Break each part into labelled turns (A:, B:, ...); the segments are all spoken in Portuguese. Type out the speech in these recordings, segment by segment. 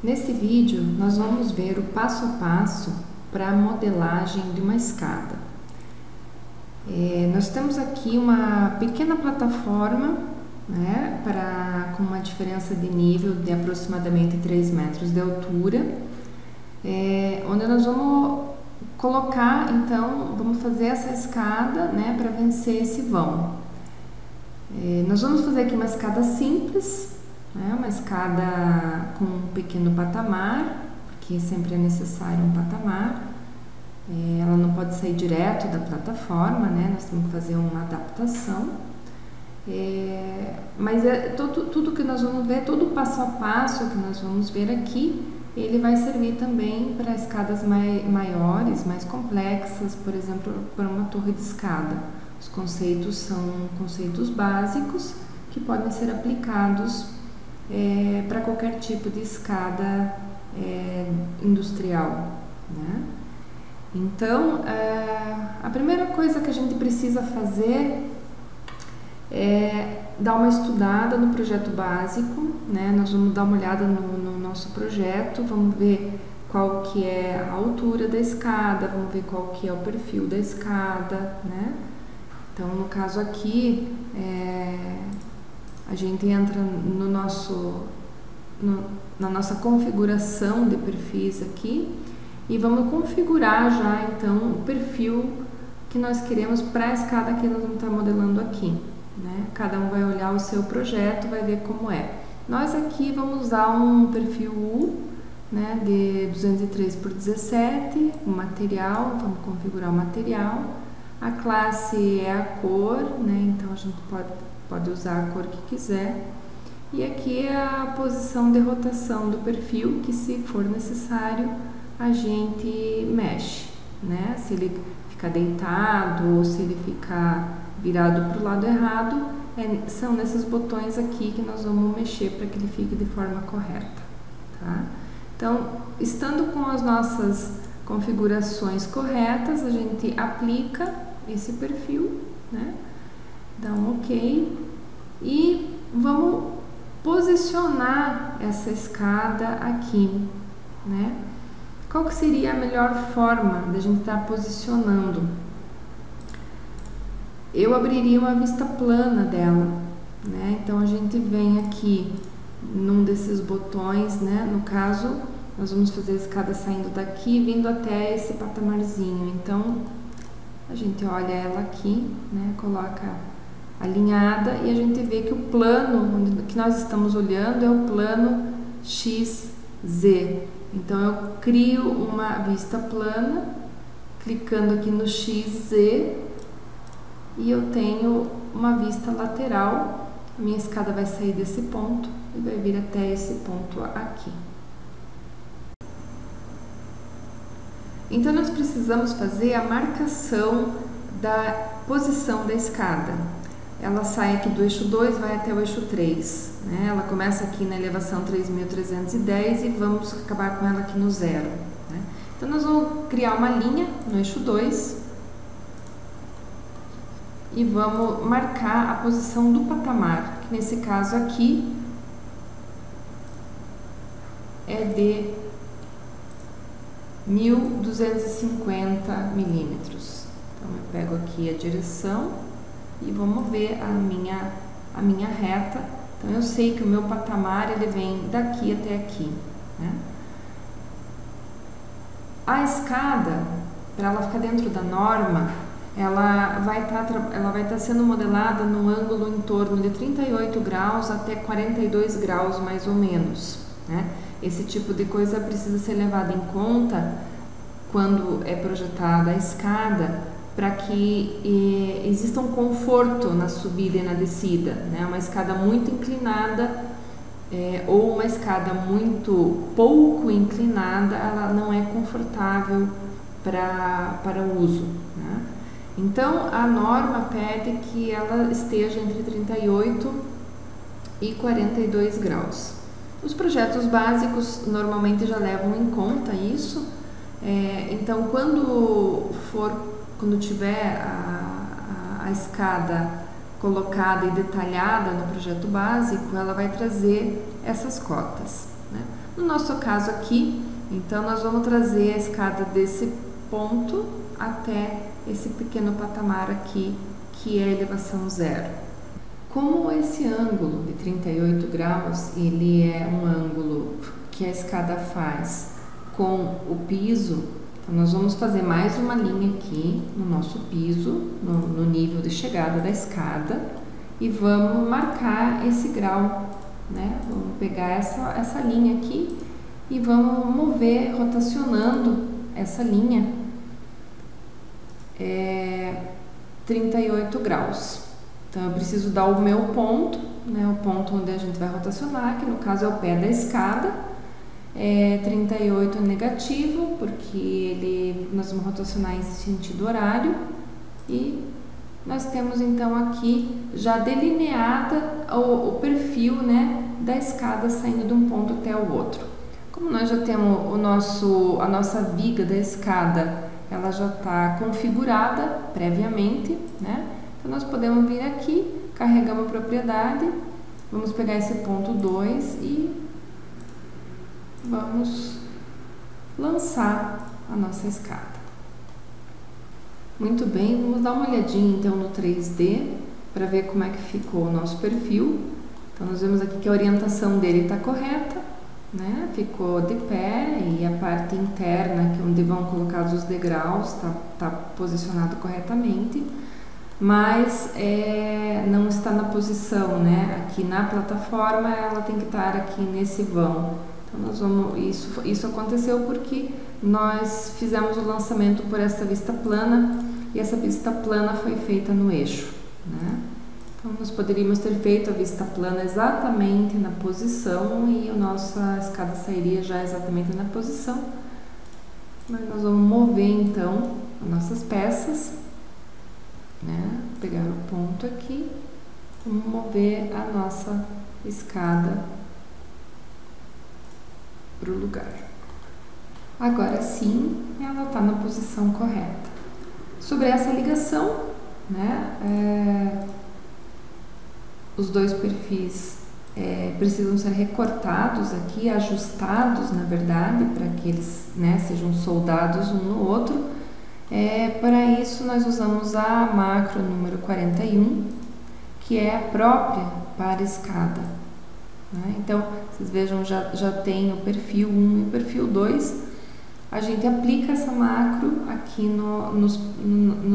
A: Nesse vídeo, nós vamos ver o passo a passo para a modelagem de uma escada. Nós temos aqui uma pequena plataforma, né, com uma diferença de nível de aproximadamente 3 metros de altura, onde nós vamos colocar, então, vamos fazer essa escada, né, para vencer esse vão. Nós vamos fazer aqui uma escada simples, uma escada com um pequeno patamar, porque sempre é necessário um patamar. Ela não pode sair direto da plataforma, né? Nós temos que fazer uma adaptação. Mas tudo que nós vamos ver, todo o passo a passo que nós vamos ver aqui, ele vai servir também para escadas maiores, mais complexas, por exemplo, para uma torre de escada. Os conceitos são conceitos básicos que podem ser aplicados para qualquer tipo de escada industrial, né? Então, a primeira coisa que a gente precisa fazer é dar uma estudada no projeto básico, né? Nós vamos dar uma olhada no nosso projeto, vamos ver qual que é a altura da escada, vamos ver qual que é o perfil da escada, né? Então, no caso aqui, a gente entra na nossa configuração de perfis aqui e vamos configurar já então o perfil que nós queremos para a escada que nós vamos estar modelando aqui, né? Cada um vai olhar o seu projeto, vai ver como é. Nós aqui vamos usar um perfil U, né, de 203 por 17, o material, vamos configurar o material. A classe é a cor, né? Então a gente pode usar a cor que quiser. E aqui é a posição de rotação do perfil, que se for necessário a gente mexe, né? Se ele ficar deitado ou se ele ficar virado para o lado errado, são nesses botões aqui que nós vamos mexer para que ele fique de forma correta, tá? Então, estando com as nossas configurações corretas, a gente aplica esse perfil, né? Dá um OK e vamos posicionar essa escada aqui, né? Qual que seria a melhor forma da gente estar posicionando? Eu abriria uma vista plana dela, né? Então a gente vem aqui num desses botões, né? No caso, nós vamos fazer a escada saindo daqui, vindo até esse patamarzinho. Então a gente olha ela aqui, né? Coloca alinhada e a gente vê que o plano que nós estamos olhando é o plano XZ. Então eu crio uma vista plana, clicando aqui no XZ, e eu tenho uma vista lateral. A minha escada vai sair desse ponto e vai vir até esse ponto aqui. Então nós precisamos fazer a marcação da posição da escada. Ela sai aqui do eixo 2, vai até o eixo 3, né? Ela começa aqui na elevação 3.310 e vamos acabar com ela aqui no 0, né? Então nós vamos criar uma linha no eixo 2 e vamos marcar a posição do patamar, que nesse caso aqui é de 1.250 milímetros. Então eu pego aqui a direção e vamos ver a minha reta. Então eu sei que o meu patamar ele vem daqui até aqui, né? A escada, para ela ficar dentro da norma, ela vai estar sendo modelada no ângulo em torno de 38 graus até 42 graus mais ou menos, né? Esse tipo de coisa precisa ser levada em conta quando é projetada a escada, para que exista um conforto na subida e na descida, né? Uma escada muito inclinada ou uma escada muito pouco inclinada, ela não é confortável para o uso, né? Então a norma pede que ela esteja entre 38 e 42 graus. Os projetos básicos normalmente já levam em conta isso, então quando tiver a escada colocada e detalhada no projeto básico, ela vai trazer essas cotas, né? No nosso caso aqui, então nós vamos trazer a escada desse ponto até esse pequeno patamar aqui, que é a elevação 0. Como esse ângulo de 38 graus, ele é um ângulo que a escada faz com o piso, então nós vamos fazer mais uma linha aqui no nosso piso, no nível de chegada da escada, e vamos marcar esse grau, né? Vamos pegar essa linha aqui e vamos mover, rotacionando essa linha 38 graus. Então eu preciso dar o meu ponto, né? O ponto onde a gente vai rotacionar, que no caso é o pé da escada. 38 negativo, porque nós vamos rotacionar em sentido horário, e nós temos então aqui já delineada o perfil, né, da escada saindo de um ponto até o outro. Como nós já temos a nossa viga da escada, ela já está configurada previamente, né? Então nós podemos vir aqui, carregamos a propriedade, vamos pegar esse ponto 2 e vamos lançar a nossa escada. Muito bem, vamos dar uma olhadinha então no 3D para ver como é que ficou o nosso perfil. Então nós vemos aqui que a orientação dele está correta, né? Ficou de pé, e a parte interna, que é onde vão colocados os degraus, está posicionado corretamente, mas não está na posição, né? Aqui na plataforma ela tem que estar aqui nesse vão. Então nós vamos, isso aconteceu porque nós fizemos o lançamento por essa vista plana, e essa vista plana foi feita no eixo, né? Então nós poderíamos ter feito a vista plana exatamente na posição, e a nossa escada sairia já exatamente na posição. Mas nós vamos mover então as nossas peças, né? Pegar o ponto aqui, vamos mover a nossa escada para o lugar. Agora sim, ela está na posição correta. Sobre essa ligação, né, os dois perfis precisam ser recortados aqui, ajustados, na verdade, para que eles, né, sejam soldados um no outro. Para isso, nós usamos a macro número 41, que é a própria para a escada, né? Então, vocês vejam, já tem o perfil 1 e o perfil 2. A gente aplica essa macro aqui no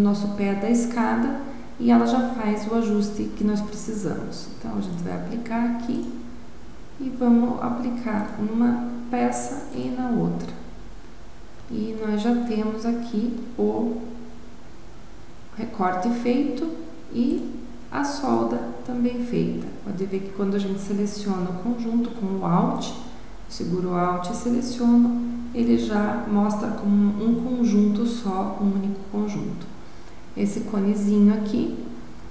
A: nosso pé da escada, e ela já faz o ajuste que nós precisamos. Então a gente vai aplicar aqui e vamos aplicar numa peça e na outra. E nós já temos aqui o recorte feito e a solda também feita. Pode ver que quando a gente seleciona o conjunto com o Alt, seguro o Alt e seleciono, ele já mostra como um conjunto só, um único conjunto. Esse conezinho aqui,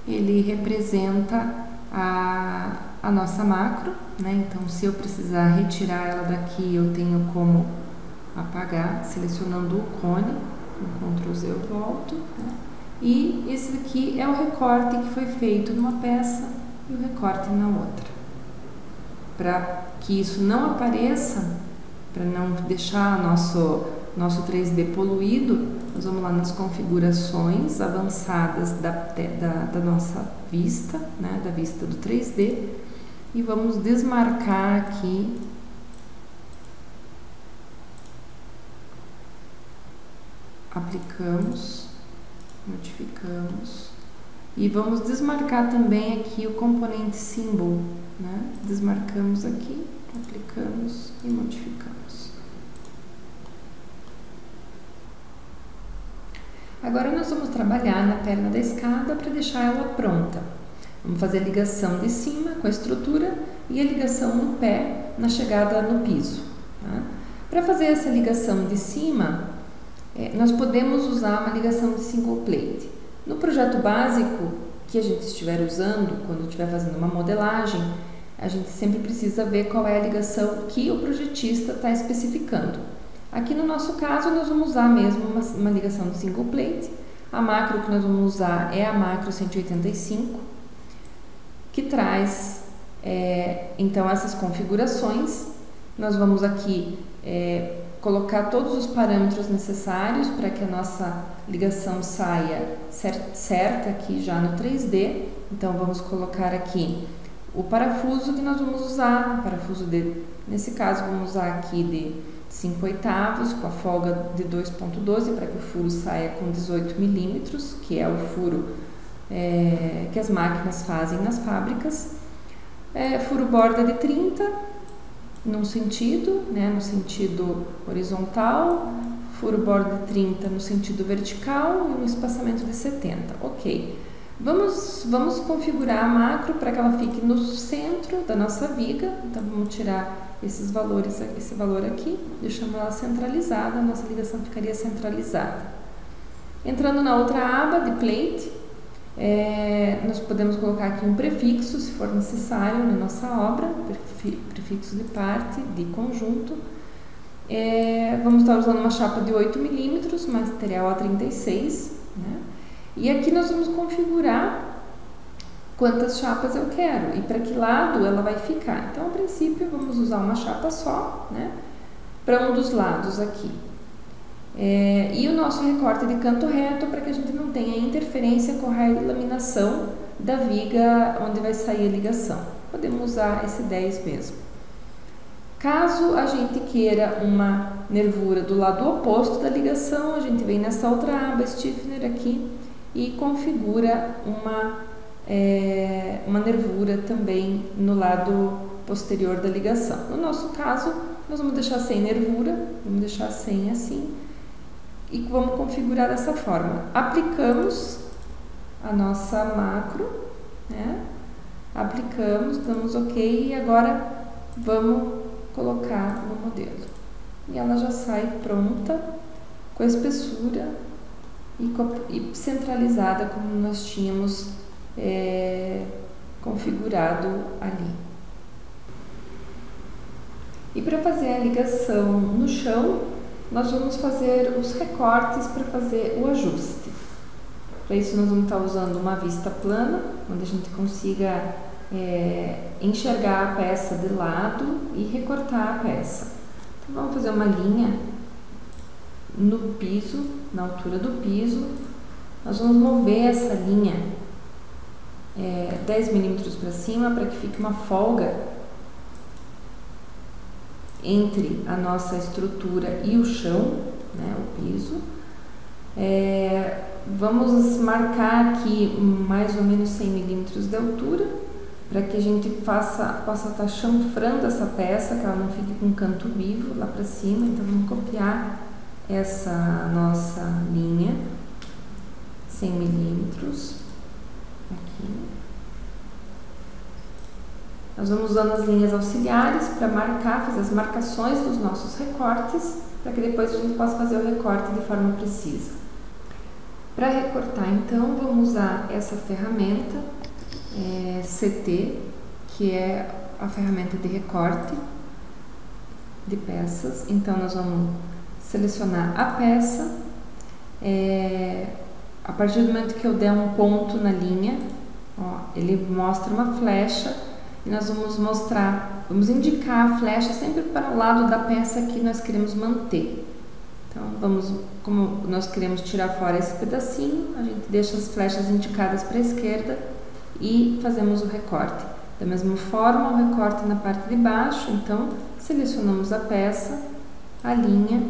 A: ele representa a nossa macro, né? Então, se eu precisar retirar ela daqui, eu tenho como apagar, selecionando o cone, com Ctrl Z eu volto, né? E esse aqui é o recorte que foi feito numa peça e o recorte na outra. Para que isso não apareça, para não deixar nosso 3D poluído, nós vamos lá nas configurações avançadas da nossa vista, né, da vista do 3D, e vamos desmarcar aqui aplicamos, modificamos, e vamos desmarcar também aqui o componente symbol, né? Desmarcamos aqui, aplicamos e modificamos. Agora nós vamos trabalhar na perna da escada para deixar ela pronta. Vamos fazer a ligação de cima com a estrutura e a ligação no pé na chegada no piso, tá? Para fazer essa ligação de cima, nós podemos usar uma ligação de single plate. No projeto básico que a gente estiver usando, quando estiver fazendo uma modelagem, a gente sempre precisa ver qual é a ligação que o projetista está especificando. Aqui no nosso caso, nós vamos usar mesmo uma ligação de single plate. A macro que nós vamos usar é a macro 185, que traz então essas configurações, Nós vamos aqui colocar todos os parâmetros necessários para que a nossa ligação saia certa aqui já no 3D. Então vamos colocar aqui o parafuso que nós vamos usar, nesse caso vamos usar aqui de 5/8, com a folga de 2,12 para que o furo saia com 18 milímetros, que é o furo que as máquinas fazem nas fábricas. Furo borda de 30 num sentido, no sentido horizontal, furo borda de 30 no sentido vertical e um espaçamento de 70. Ok. Vamos configurar a macro para que ela fique no centro da nossa viga. Então vamos tirar esses valores, esse valor aqui, deixando ela centralizada, a nossa ligação ficaria centralizada. Entrando na outra aba de plate, nós podemos colocar aqui um prefixo, se for necessário, na nossa obra, prefixo de parte, de conjunto. Vamos estar usando uma chapa de 8 milímetros, material A36, né? E aqui nós vamos configurar quantas chapas eu quero e para que lado ela vai ficar. Então, a princípio, vamos usar uma chapa só, né, para um dos lados aqui. E o nosso recorte de canto reto para que a gente não tenha interferência com a raio de laminação da viga onde vai sair a ligação. Podemos usar esse 10 mesmo. Caso a gente queira uma nervura do lado oposto da ligação, a gente vem nessa outra aba, Stiffener aqui, e configura uma nervura também no lado posterior da ligação. No nosso caso, nós vamos deixar sem nervura, vamos deixar sem assim, e vamos configurar dessa forma. Aplicamos a nossa macro, né? Aplicamos, damos OK e agora vamos colocar no modelo. E ela já sai pronta, com a espessura e centralizada como nós tínhamos configurado ali. E para fazer a ligação no chão, nós vamos fazer os recortes para fazer o ajuste. Para isso nós vamos estar usando uma vista plana, onde a gente consiga enxergar a peça de lado e recortar a peça. Então vamos fazer uma linha no piso, na altura do piso. Nós vamos mover essa linha 10 milímetros para cima para que fique uma folga entre a nossa estrutura e o chão, né, o piso. Vamos marcar aqui mais ou menos 100 milímetros de altura para que a gente possa estar chanfrando essa peça, que ela não fique com canto vivo lá para cima. Então vamos copiar essa nossa linha, 100 milímetros, aqui. Nós vamos usando as linhas auxiliares para marcar, fazer as marcações dos nossos recortes, para que depois a gente possa fazer o recorte de forma precisa. Para recortar, então, vamos usar essa ferramenta CT, que é a ferramenta de recorte de peças. Então, nós vamos selecionar a peça. A partir do momento que eu der um ponto na linha, ele mostra uma flecha e nós vamos indicar a flecha sempre para o lado da peça que nós queremos manter. Então, como nós queremos tirar fora esse pedacinho, a gente deixa as flechas indicadas para a esquerda e fazemos o recorte. Da mesma forma, o recorte na parte de baixo, então, selecionamos a peça, a linha,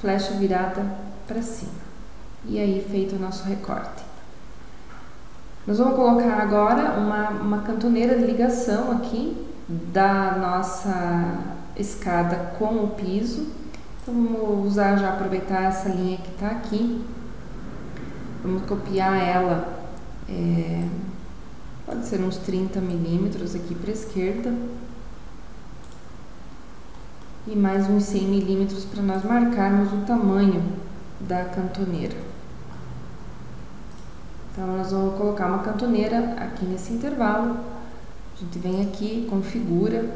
A: flecha virada para cima. E aí, feito o nosso recorte. Nós vamos colocar agora uma cantoneira de ligação aqui da nossa escada com o piso. Então, vamos aproveitar essa linha que está aqui. Vamos copiar ela, pode ser uns 30 milímetros aqui para a esquerda. E mais uns 100 milímetros para nós marcarmos o tamanho da cantoneira. Então, nós vamos colocar uma cantoneira aqui nesse intervalo. A gente vem aqui, configura.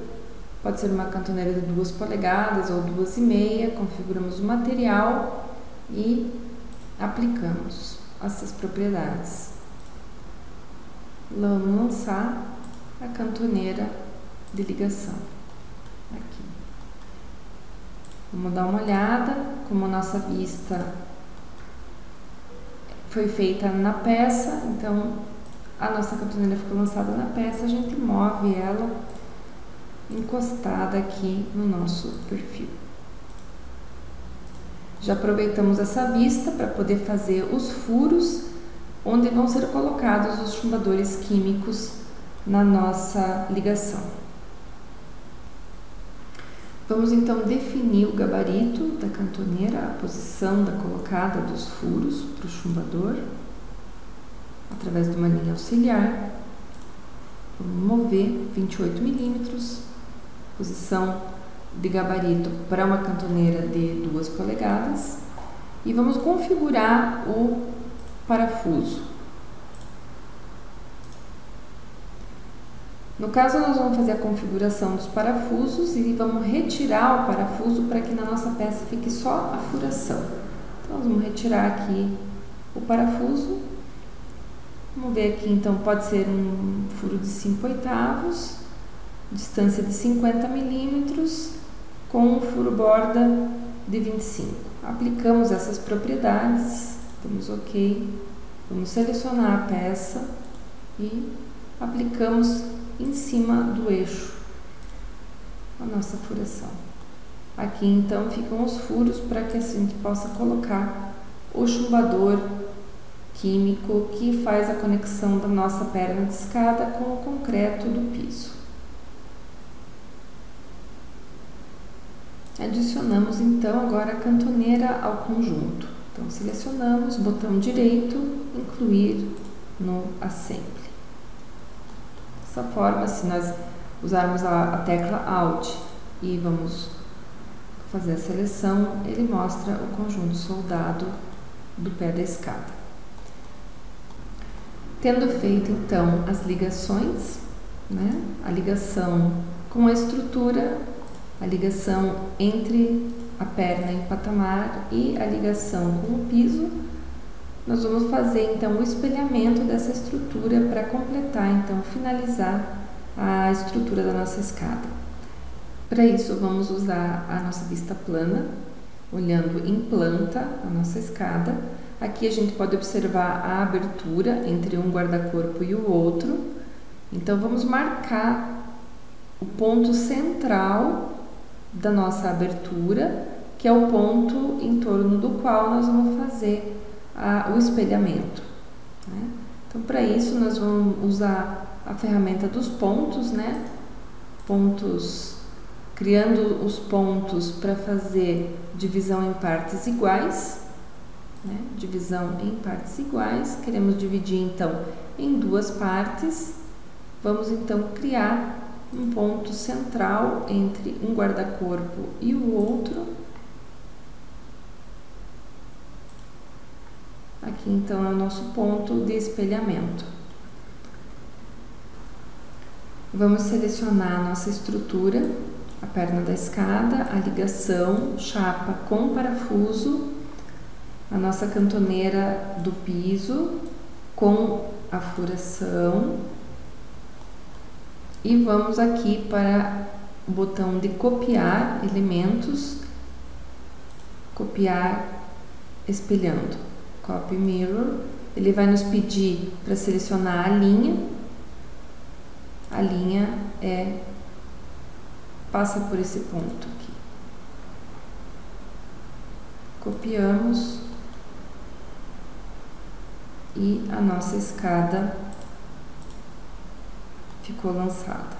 A: Pode ser uma cantoneira de 2 polegadas ou 2,5. Configuramos o material e aplicamos essas propriedades. Vamos lançar a cantoneira de ligação aqui. Vamos dar uma olhada como a nossa vista foi feita na peça. Então a nossa cantoneira ficou lançada na peça, a gente move ela encostada aqui no nosso perfil. Já aproveitamos essa vista para poder fazer os furos onde vão ser colocados os chumbadores químicos na nossa ligação. Vamos então definir o gabarito da cantoneira, a posição da colocada dos furos para o chumbador, através de uma linha auxiliar. Vamos mover 28 milímetros, posição de gabarito para uma cantoneira de 2 polegadas, e vamos configurar o parafuso. No caso, nós vamos fazer a configuração dos parafusos e vamos retirar o parafuso para que na nossa peça fique só a furação. Então, nós vamos retirar aqui o parafuso. Vamos ver aqui, então, pode ser um furo de 5/8, distância de 50 milímetros, com um furo borda de 25. Aplicamos essas propriedades, damos OK, vamos selecionar a peça e aplicamos em cima do eixo a nossa furação. Aqui então ficam os furos para que a gente possa colocar o chumbador químico que faz a conexão da nossa perna de escada com o concreto do piso. Adicionamos então agora a cantoneira ao conjunto. Então selecionamos, botão direito, incluir no assembly. Dessa forma, se nós usarmos a tecla Alt e vamos fazer a seleção, ele mostra o conjunto soldado do pé da escada. Tendo feito então as ligações, a ligação com a estrutura, a ligação entre a perna e o patamar e a ligação com o piso, nós vamos fazer então o espelhamento dessa estrutura para completar, então finalizar a estrutura da nossa escada. Para isso vamos usar a nossa vista plana, olhando em planta a nossa escada. Aqui a gente pode observar a abertura entre um guarda-corpo e o outro. Então vamos marcar o ponto central da nossa abertura, que é o ponto em torno do qual nós vamos fazer o espelhamento. Então, para isso, nós vamos usar a ferramenta dos pontos, pontos, criando os pontos para fazer divisão em partes iguais, divisão em partes iguais. Queremos dividir então em 2 partes. Vamos então criar um ponto central entre um guarda-corpo e o outro. Aqui então é o nosso ponto de espelhamento. Vamos selecionar a nossa estrutura, a perna da escada, a ligação, chapa com parafuso, a nossa cantoneira do piso com a furação, e vamos aqui para o botão de copiar elementos, copiar espelhando. Copy Mirror, ele vai nos pedir para selecionar a linha passa por esse ponto aqui. Copiamos e a nossa escada ficou lançada.